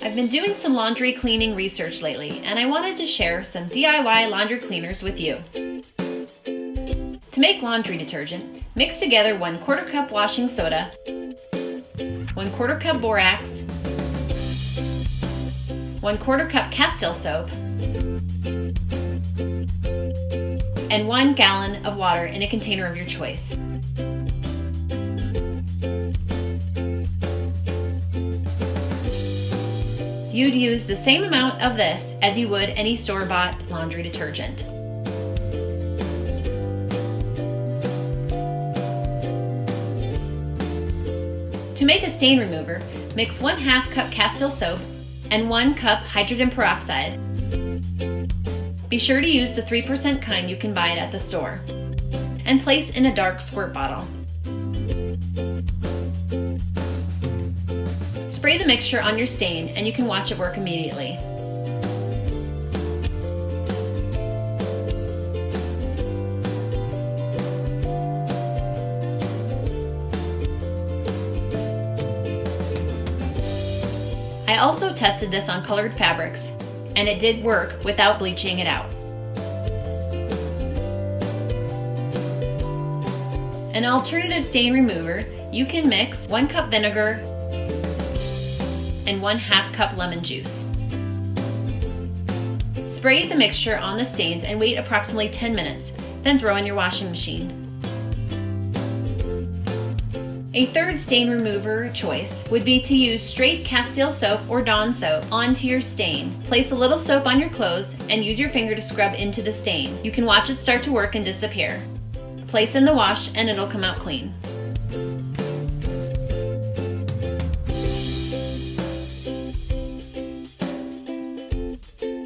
I've been doing some laundry cleaning research lately, and I wanted to share some DIY laundry cleaners with you. To make laundry detergent, mix together 1/4 cup washing soda, 1/4 cup borax, 1/4 cup Castile soap, and 1 gallon of water in a container of your choice. You'd use the same amount of this as you would any store-bought laundry detergent. To make a stain remover, mix 1/2 cup Castile soap and 1 cup hydrogen peroxide. Be sure to use the 3% kind you can buy it at the store, and place in a dark squirt bottle. Spray the mixture on your stain and you can watch it work immediately. I also tested this on colored fabrics, and it did work without bleaching it out. An alternative stain remover, you can mix 1 cup vinegar and 1/2 cup lemon juice. Spray the mixture on the stains and wait approximately 10 minutes, then throw in your washing machine. A third stain remover choice would be to use straight Castile soap or Dawn soap onto your stain. Place a little soap on your clothes and use your finger to scrub into the stain. You can watch it start to work and disappear. Place in the wash and it'll come out clean.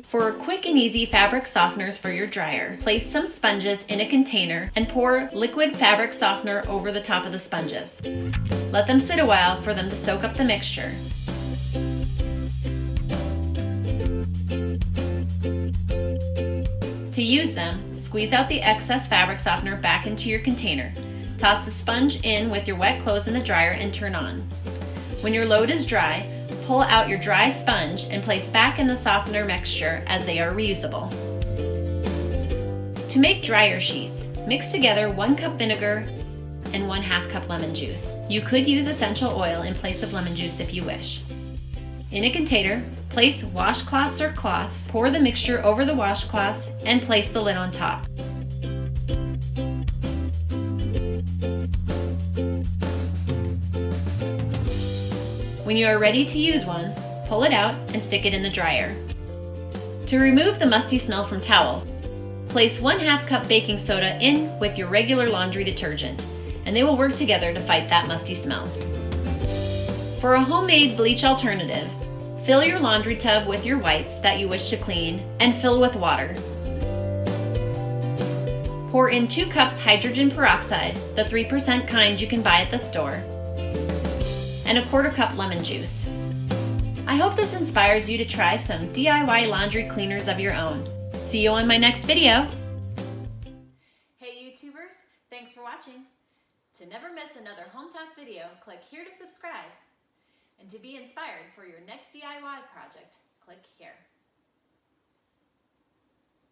For quick and easy fabric softeners for your dryer, place some sponges in a container and pour liquid fabric softener over the top of the sponges. Let them sit a while for them to soak up the mixture. To use them, squeeze out the excess fabric softener back into your container. Toss the sponge in with your wet clothes in the dryer and turn on. When your load is dry, pull out your dry sponge and place back in the softener mixture as they are reusable. To make dryer sheets, mix together 1 cup vinegar and 1/2 cup lemon juice. You could use essential oil in place of lemon juice if you wish. In a container, place washcloths or cloths, pour the mixture over the washcloths, and place the lid on top. When you are ready to use one, pull it out and stick it in the dryer. To remove the musty smell from towels, place 1/2 cup baking soda in with your regular laundry detergent, and they will work together to fight that musty smell. For a homemade bleach alternative, fill your laundry tub with your whites that you wish to clean and fill with water. Pour in 2 cups hydrogen peroxide, the 3% kind you can buy at the store, and 1/4 cup lemon juice. I hope this inspires you to try some DIY laundry cleaners of your own. See you on my next video. Hey YouTubers, thanks for watching. To never miss another Hometalk video, click here to subscribe. And to be inspired for your next DIY project, click here.